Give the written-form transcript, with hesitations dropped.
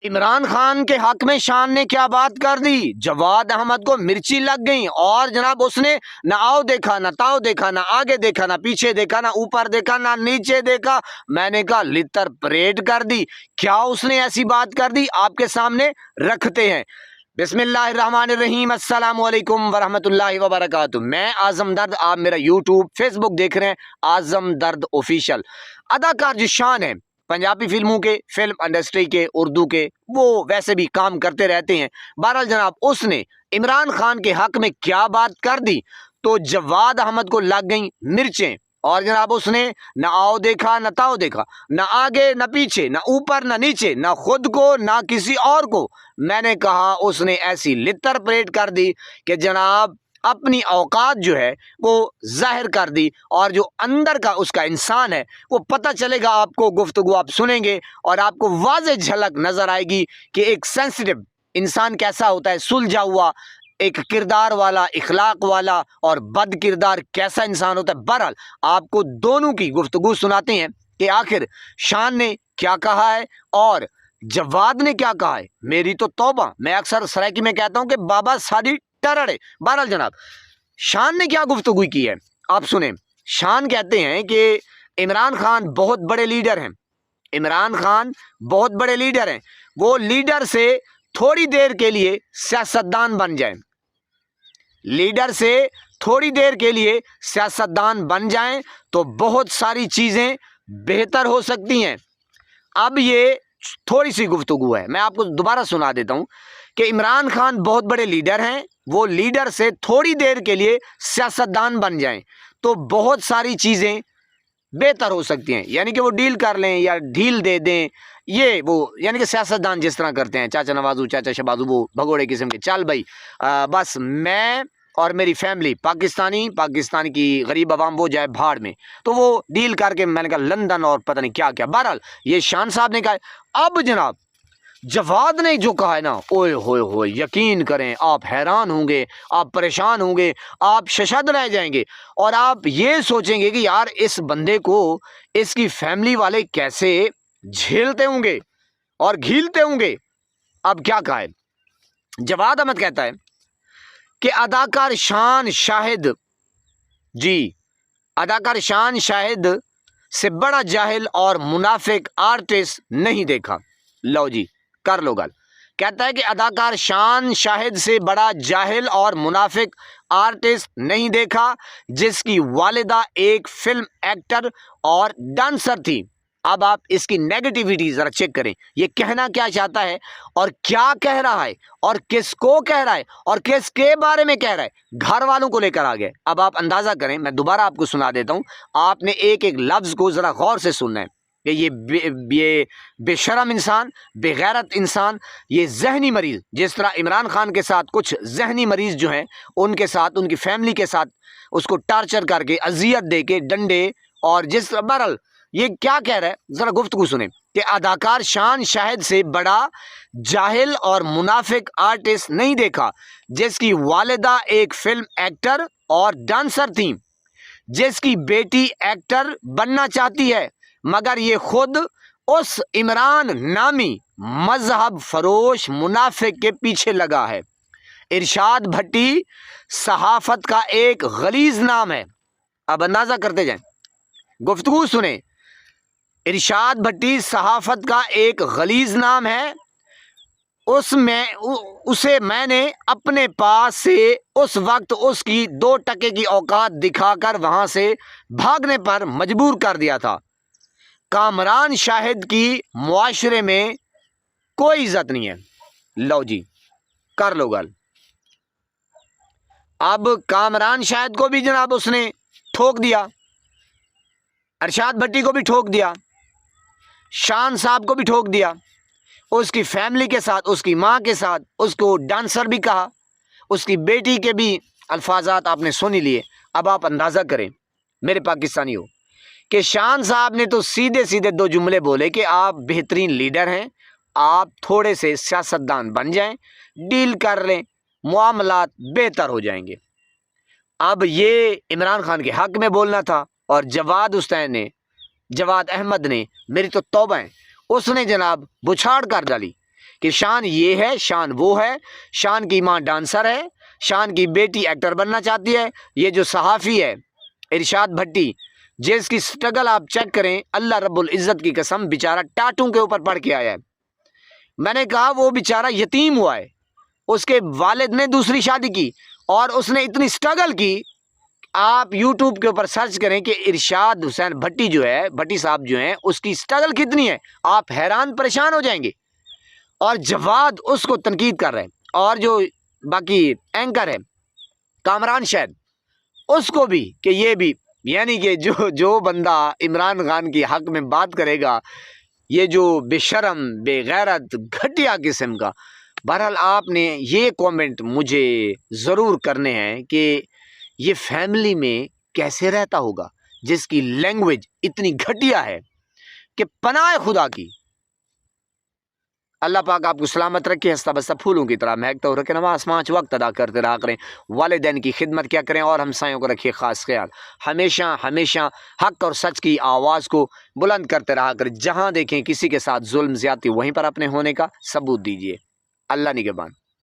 इमरान खान के हक में शान ने क्या बात कर दी। जवाद अहमद को मिर्ची लग गई और जनाब उसने ना आओ देखा, ना ताओ देखा, ना आगे देखा, ना पीछे देखा, ना ऊपर देखा, ना नीचे देखा। मैंने कहा लितर परेड कर दी। क्या उसने ऐसी बात कर दी, आपके सामने रखते हैं। बिस्मिल्लाहिर्रहमानिर्रहीम, अस्सलाम वालेकुम वरहमतुल्लाहि वबरकातुहू। मैं आजम दर्द, आप मेरा यूट्यूब फेसबुक देख रहे हैं, आजम दर्द ऑफिशियल। अदाकार जो शान है पंजाबी फिल्मों के, फिल्म इंडस्ट्री के, उर्दू के, वो वैसे भी काम करते रहते हैं। बहरहाल जनाब उसने इमरान खान के हक में क्या बात कर दी तो जवाद अहमद को लग गई मिर्चें। और जनाब उसने ना आओ देखा, ना ताओ देखा, ना आगे ना पीछे, ना ऊपर ना नीचे, ना खुद को ना किसी और को। मैंने कहा उसने ऐसी लितर परेड कर दी कि जनाब अपनी औकात जो है वो जाहिर कर दी। और जो अंदर का उसका इंसान है वो पता चलेगा आपको, गुफ्तगू आप सुनेंगे और आपको वाज़ेह झलक नजर आएगी कि एक सेंसिटिव इंसान कैसा होता है, सुलझा हुआ एक किरदार वाला, इखलाक वाला और बद किरदार कैसा इंसान होता है। बहरहाल आपको दोनों की गुफ्तगू सुनाते हैं कि आखिर शान ने क्या कहा है और जवाद ने क्या कहा है। मेरी तो तौबा, मैं अक्सर सराकी में कहता हूं कि बाबा सारी टरड़ है। बहरहाल जनाब शान ने क्या गुफ्तगू की है आप सुने। शान कहते हैं कि इमरान खान बहुत बड़े लीडर हैं। इमरान खान बहुत बड़े लीडर हैं। वो लीडर से थोड़ी देर के लिए सियासतदान बन जाएं, लीडर से थोड़ी देर के लिए सियासतदान बन जाएं तो बहुत सारी चीज़ें बेहतर हो सकती हैं। अब ये थोड़ी सी गुफ्तगू है, मैं आपको दोबारा सुना देता हूं कि इमरान खान बहुत बड़े लीडर हैं। वो लीडर से थोड़ी देर के लिए सियासतदान बन जाएं तो बहुत सारी चीज़ें बेहतर हो सकती हैं। यानी कि वो डील कर लें या ढील दे दें, ये वो यानी कि सियासतदान जिस तरह करते हैं, चाचा नवाजू चाचा शबाजू, वो भगोड़े किस्म के। चल भाई बस मैं और मेरी फैमिली पाकिस्तानी की गरीब आवाम वो जाए भाड़ में, तो वो डील करके मैंने कहा लंदन और पता नहीं क्या क्या। बहरहाल ये शान साहब ने कहा। अब जनाब जवाद ने जो कहा है ना, ओए होए होए, यकीन करें आप हैरान होंगे, आप परेशान होंगे, आप शशद रह जाएंगे और आप ये सोचेंगे कि यार इस बंदे को इसकी फैमिली वाले कैसे झेलते होंगे और घीलते होंगे। अब क्या कहा है, जवाद अहमद कहता है कि अदाकार शान शाहिद जी, अदाकार शान शाहिद से बड़ा जाहिल और मुनाफिक आर्टिस्ट नहीं देखा। लो जी कर लो गल। कहता है कि अदाकार शान शाहिद से बड़ा जाहिल और मुनाफिक आर्टिस्ट नहीं देखा जिसकी वालिदा एक फिल्म एक्टर और डांसर थी। अब आप इसकी नेगेटिविटी जरा चेक करें, ये कहना क्या चाहता है और क्या कह रहा है और किसको कह रहा है और किसके बारे में कह रहा है। घर वालों को लेकर आ गए। अब आप अंदाजा करें, मैं दोबारा आपको सुना देता हूं, आपने एक एक लफ्ज को जरा गौर से सुनना है कि ये बेशरम इंसान, बेगैरत इंसान, ये जहनी मरीज, जिस तरह इमरान खान के साथ कुछ जहनी मरीज जो हैं उनके साथ, उनकी फैमिली के साथ उसको टार्चर करके, अजियत दे के, डंडे और जिस तरह। बहरहाल ये क्या कह रहा है जरा गुफ्तगू सुने कि अदाकार शान शाहिद से बड़ा जाहिल और मुनाफिक आर्टिस्ट नहीं देखा जिसकी वालिदा एक फिल्म एक्टर और डांसर थी, जिसकी बेटी एक्टर बनना चाहती है मगर ये खुद उस इमरान नामी मजहब फरोश मुनाफिक के पीछे लगा है। इरशाद भट्टी सहाफत का एक गलीज नाम है। अब अंदाजा करते जाएं, गुफ्तगू सुने। इरशाद भट्टी सहाफत का एक गलीज नाम है। उसे मैंने अपने पास से उस वक्त उसकी 2 टके की औकात दिखाकर वहां से भागने पर मजबूर कर दिया था। कामरान शाहिद की मुआशरे में कोई इज्जत नहीं है। लो जी कर लो गल। अब कामरान शाहिद को भी जनाब उसने ठोक दिया, इरशाद भट्टी को भी ठोक दिया, शान साहब को भी ठोक दिया, उसकी फैमिली के साथ, उसकी माँ के साथ, उसको डांसर भी कहा, उसकी बेटी के भी अल्फाजात आपने सुन ही लिए। अब आप अंदाज़ा करें मेरे पाकिस्तानी हो कि शान साहब ने तो सीधे सीधे 2 जुमले बोले कि आप बेहतरीन लीडर हैं, आप थोड़े से सियासतदान बन जाएं, डील कर लें, मामलात बेहतर हो जाएंगे। अब ये इमरान खान के हक में बोलना था और जवाद अहमद ने, मेरी तो तौबा है, उसने जनाब बुछाड़ कर डाली کہ شان یہ ہے، شان وہ ہے، شان کی ماں ڈانسر ہے، شان کی بیٹی ایکٹر بننا چاہتی ہے۔ یہ جو صحافی ہے ارشاد بھٹی، جس کی سٹرگل آپ چیک کریں، اللہ رب العزت کی قسم بیچارہ ٹاٹوں کے اوپر پڑھ کے آیا ہے۔ میں نے کہا وہ بیچارہ یتیم ہوا ہے، اس کے والد نے دوسری شادی کی اور اس نے اتنی سٹرگل کی۔ آپ یوٹیوب کے اوپر سرچ کریں کہ ارشاد حسین بھٹی جو ہے، بھٹی صاحب جو ہیں، اس کی سٹرگل کتنی ہے، آپ حیران پریشان ہو جائیں گے۔ اور جواد اس کو تنقید کر رہے ہیں، اور جو باقی اینکر ہے کامران شاید اس کو بھی، کہ یہ بھی، یعنی کہ جو بندہ عمران خان کی حق میں بات کرے گا، یہ جو بے شرم، بے غیرت، گھٹیا قسم کا۔ بہرحال آپ نے یہ کومنٹ مجھے ضرور کرنے ہیں کہ یہ فیملی میں کیسے رہتا ہوگا جس کی لینگویج اتنی گھٹیا ہے کہ پناہ خدا کی۔ اللہ پاک آپ کو سلامت رکھے، ہنستا بستا پھولوں کی طرح مہکتا ہو رکھے، نماز 5 وقت ادا کرتے رہا کریں، والدین کی خدمت کیا کریں، اور ہمسایوں کو رکھیے خاص خیال۔ ہمیشہ ہمیشہ حق اور سچ کی آواز کو بلند کرتے رہا کریں۔ جہاں دیکھیں کسی کے ساتھ ظلم زیادتی، وہیں پر اپنے ہونے کا ثبوت دیجیے۔ اللہ نگہبان۔